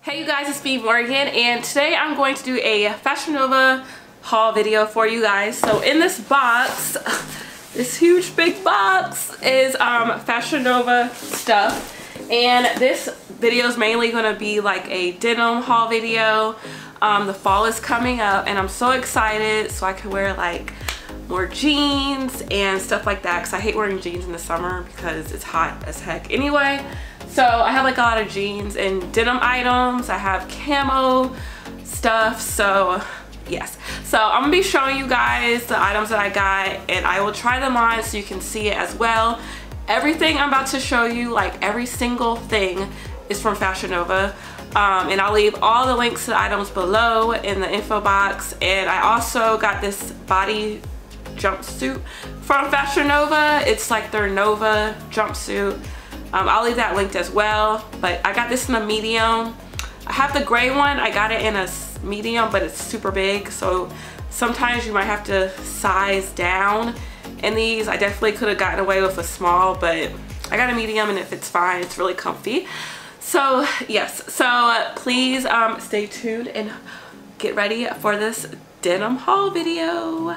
Hey you guys, it's me Morgan, and today I'm going to do a Fashion Nova haul video for you guys. So in this box, this huge big box is Fashion Nova stuff, and this video is mainly going to be like a denim haul video. The fall is coming up and I'm so excited so I can wear like more jeans and stuff like that, because I hate wearing jeans in the summer because it's hot as heck anyway. So I have like a lot of jeans and denim items. I have camo stuff, so yes. So I'm gonna be showing you guys the items that I got, and I will try them on so you can see it as well. Everything I'm about to show you, like every single thing, is from Fashion Nova. And I'll leave all the links to the items below in the info box. And I also got this body jumpsuit from Fashion Nova. It's like their Nova jumpsuit. I'll leave that linked as well, but I got this in a medium. I have the gray one. I got it in a medium, but it's super big, so sometimes you might have to size down in these. I definitely could have gotten away with a small, but I got a medium and it fits fine. It's really comfy. So yes, so please stay tuned and get ready for this denim haul video.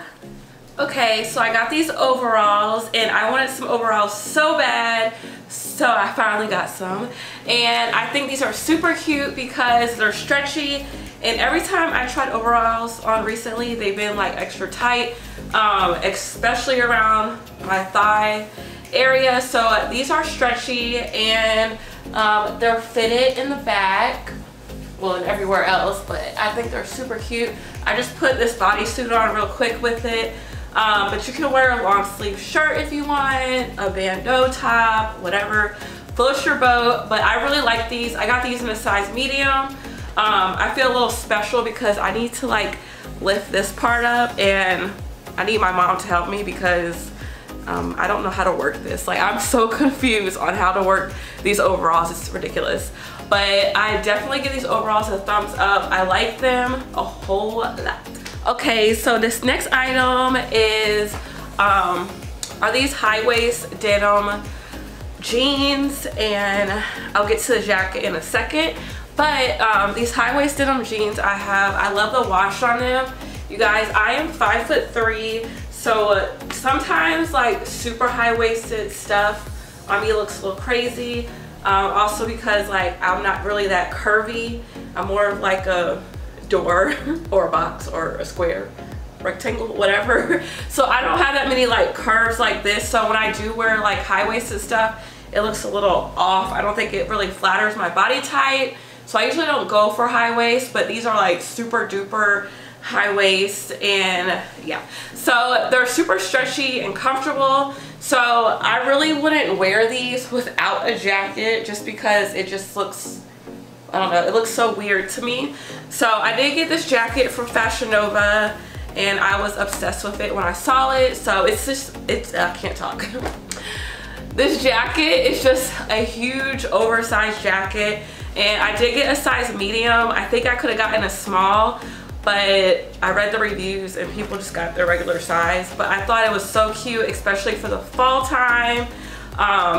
Okay, so I got these overalls, and I wanted some overalls so bad, so I finally got some. And I think these are super cute because they're stretchy, and every time I tried overalls on recently, they've been like extra tight, especially around my thigh area. So these are stretchy, and they're fitted in the back, well, and everywhere else, but I think they're super cute. I just put this bodysuit on real quick with it. But you can wear a long sleeve shirt if you want, a bandeau top, whatever floats your boat. But I really like these. I got these in a size medium. I feel a little special because I need to like lift this part up, and I need my mom to help me because I don't know how to work this. Like, I'm so confused on how to work these overalls. It's ridiculous. But I definitely give these overalls a thumbs up. I like them a whole lot. Okay, so this next item is are these high-waist denim jeans, and I'll get to the jacket in a second. But these high-waist denim jeans I love the wash on them. You guys, I am 5'3", so sometimes like super high-waisted stuff on me looks a little crazy. Also because like I'm not really that curvy. I'm more of like a door or a box or a square, rectangle, whatever. So I don't have that many like curves like this, so when I do wear like high-waisted stuff, it looks a little off. I don't think it really flatters my body type, so I usually don't go for high waist, but these are like super duper high waist, and yeah, so they're super stretchy and comfortable. So I really wouldn't wear these without a jacket just because it just looks, I don't know, it looks so weird to me. So I did get this jacket from Fashion Nova, and I was obsessed with it when I saw it. So it's just, I can't talk. This jacket is just a huge oversized jacket, and I did get a size medium. I think I could have gotten a small, but I read the reviews and people just got their regular size. But I thought it was so cute, especially for the fall time.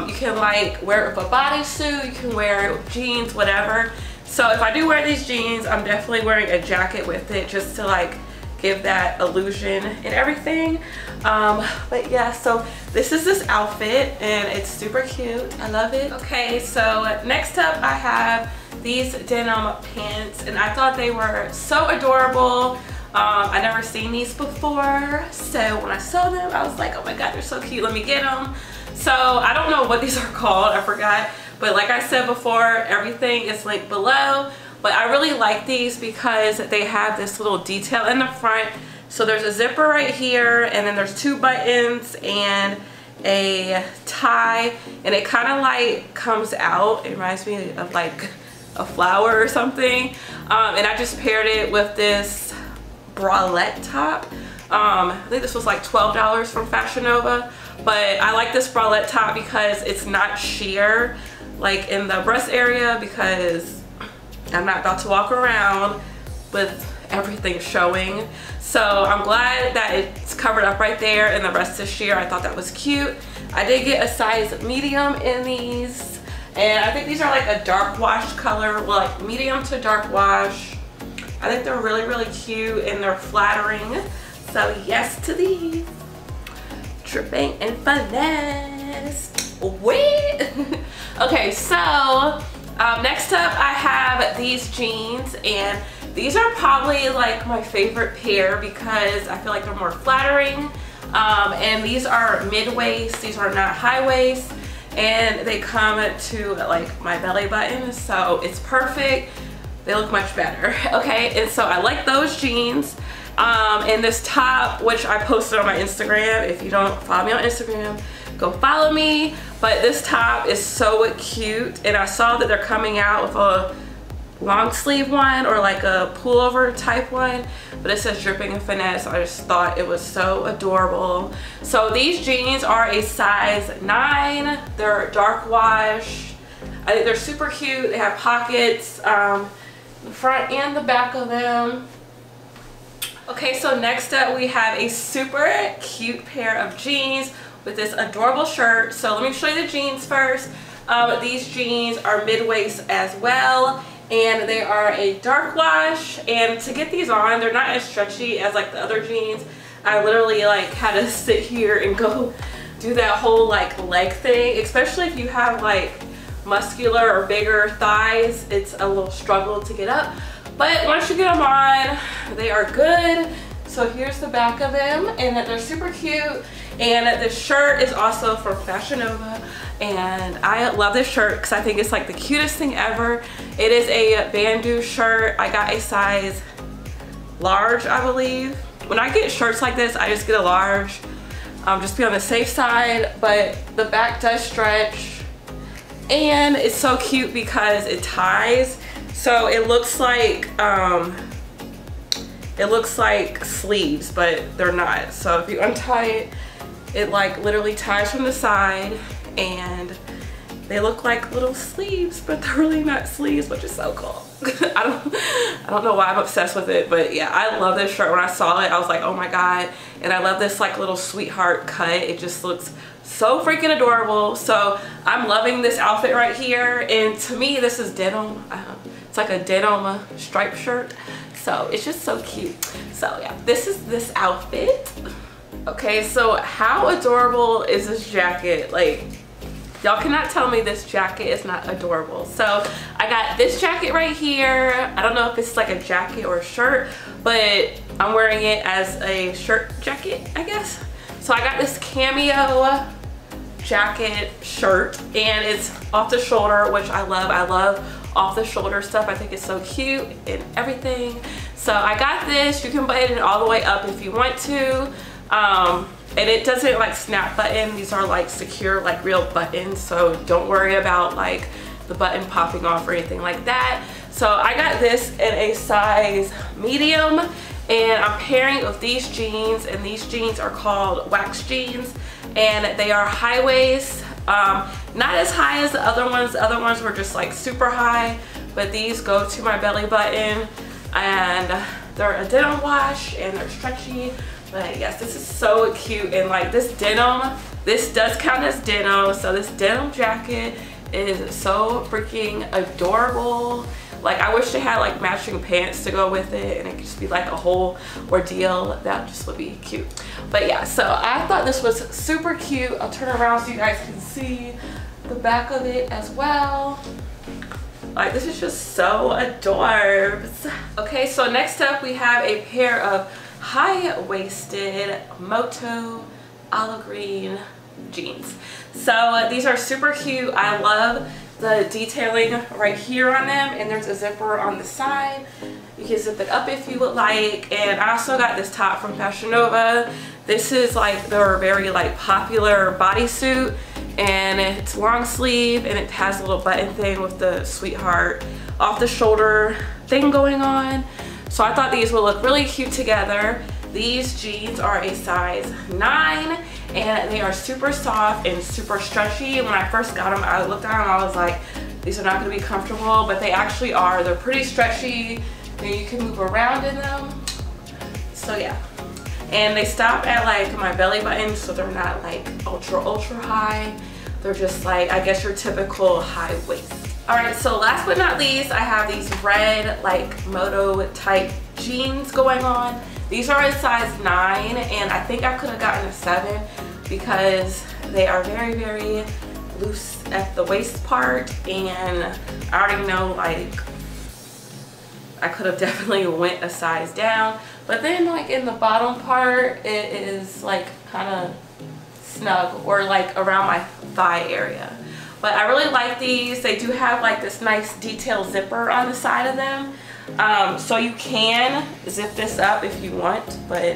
You can like wear it with a bodysuit, you can wear it with jeans, whatever. So if I do wear these jeans, I'm definitely wearing a jacket with it just to like give that illusion and everything. But yeah, so this is this outfit, and it's super cute. I love it. Okay, so next up I have these denim pants, and I thought they were so adorable. I never seen these before, so when I saw them I was like, oh my god, they're so cute, let me get them. So I don't know what these are called, I forgot, but like I said before, everything is linked below. But I really like these because they have this little detail in the front. So there's a zipper right here, and then there's 2 buttons and a tie, and it kind of like comes out. It reminds me of like a flower or something. And I just paired it with this bralette top. I think this was like $12 from Fashion Nova, but I like this bralette top because it's not sheer like in the breast area, because I'm not about to walk around with everything showing. So I'm glad that it's covered up right there and the rest is sheer. I thought that was cute. I did get a size medium in these, And I think these are like a dark wash color, well, like medium to dark wash. I think they're really, really cute and they're flattering. So yes to these. Dripping and finesse. Wait. Okay, so next up I have these jeans, and these are probably like my favorite pair because I feel like they're more flattering. And these are mid-waist, these are not high waist, and they come to like my belly button, so it's perfect. They look much better. Okay, and so I like those jeans. And this top, which I posted on my Instagram. If you don't follow me on Instagram, go follow me. But this top is so cute, and I saw that they're coming out with a long sleeve one or like a pullover type one, but it says dripping and finesse. I just thought it was so adorable. So these jeans are a size 9. They're dark wash. I think they're super cute. They have pockets, the front and the back of them. Okay, so next up we have a super cute pair of jeans with this adorable shirt. So let me show you the jeans first. These jeans are mid-waist as well, and they are a dark wash. And to get these on, they're not as stretchy as like the other jeans. I literally like had to sit here and go do that whole like leg thing, especially if you have like muscular or bigger thighs. It's a little struggle to get up, but once you get them on, they are good. So here's the back of them, and they're super cute. And the shirt is also from Fashion Nova, and I love this shirt because I think it's like the cutest thing ever. It is a bandeau shirt. I got a size large, I believe. When I get shirts like this, I just get a large, just be on the safe side. But the back does stretch, and it's so cute because it ties. So it looks like sleeves, but they're not. So if you untie it, it like literally ties from the side, and they look like little sleeves, but they're really not sleeves, which is so cool. I don't know why I'm obsessed with it, but yeah, I love this shirt. When I saw it, I was like, oh my god. And I love this like little sweetheart cut. It just looks so freaking adorable. So I'm loving this outfit right here, and to me this is denim. It's like a denim striped shirt, so it's just so cute. So yeah, this is this outfit. Okay, so how adorable is this jacket? Like, y'all cannot tell me this jacket is not adorable. So I got this jacket right here. I don't know if it's like a jacket or a shirt, but I'm wearing it as a shirt jacket, I guess. So I got this cameo jacket shirt, and it's off the shoulder, which I love. I love off the shoulder stuff. I think it's so cute and everything. So I got this. You can button it all the way up if you want to. And it doesn't like snap button. These are like secure, like real buttons, so don't worry about like the button popping off or anything like that. So I got this in a size medium, and I'm pairing it with these jeans, and these jeans are called wax jeans, and they are high waist. Not as high as the other ones. The other ones were just like super high, but these go to my belly button, and they're a denim wash and they're stretchy. But yes, this is so cute. And like this denim, this does count as denim, so this denim jacket is so freaking adorable. Like, I wish they had like matching pants to go with it, and it could just be like a whole ordeal. That just would be cute. But yeah, so I thought this was super cute. I'll turn around so you guys can see the back of it as well. Like, this is just so adorbs. Okay, so next up we have a pair of high-waisted Moto olive green jeans. So these are super cute. I love the detailing right here on them, and there's a zipper on the side. You can zip it up if you would like. And I also got this top from Fashion Nova. This is like their very like popular bodysuit, and it's long sleeve, and it has a little button thing with the sweetheart off the shoulder thing going on. So I thought these would look really cute together. These jeans are a size 9, and they are super soft and super stretchy. When I first got them, I looked at them and I was like, these are not going to be comfortable, but they actually are. They're pretty stretchy, and you can move around in them. So yeah, and they stop at like my belly button, so they're not like ultra high. they're just like, I guess, your typical high waist. Alright, so last but not least, I have these red like moto type jeans going on. These are a size 9 and I think I could have gotten a 7 because they are very, very loose at the waist part, and I already know like I could have definitely went a size down, but then like in the bottom part it is like kind of snug or like around my thigh area. But I really like these. They do have like this nice detail zipper on the side of them, so you can zip this up if you want, but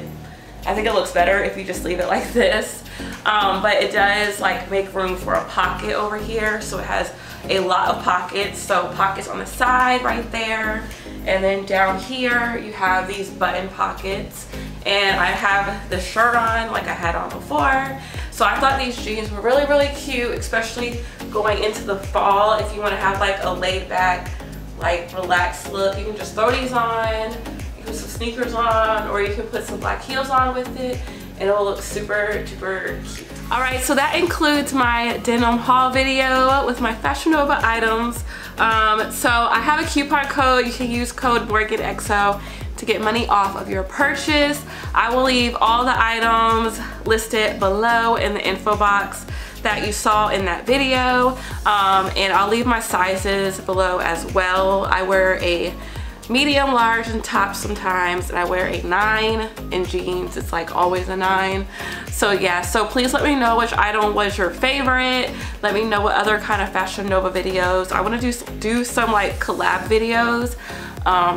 I think it looks better if you just leave it like this. But it does like make room for a pocket over here, so it has a lot of pockets. So pockets on the side right there, and then down here you have these button pockets, and I have the shirt on like I had on before. So I thought these jeans were really, really cute, especially going into the fall. If you want to have like a laid back, like relaxed look, you can just throw these on, you can put some sneakers on, or you can put some black heels on with it, and it'll look super duper cute. Alright, so that includes my denim haul video with my Fashion Nova items. So I have a coupon code. You can use code MorganXO to get money off of your purchase. I will leave all the items listed below in the info box that you saw in that video, and I'll leave my sizes below as well. I wear a medium, large, and top sometimes, and I wear a 9 in jeans. It's like always a 9. So yeah, so please let me know which item was your favorite. Let me know what other kind of Fashion Nova videos. I want to do some like collab videos.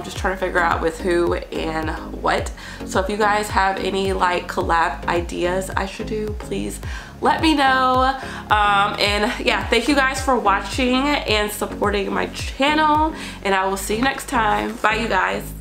Just trying to figure out with who and what. So if you guys have any like collab ideas I should do, please let me know. And yeah, thank you guys for watching and supporting my channel, and I will see you next time. Bye, you guys.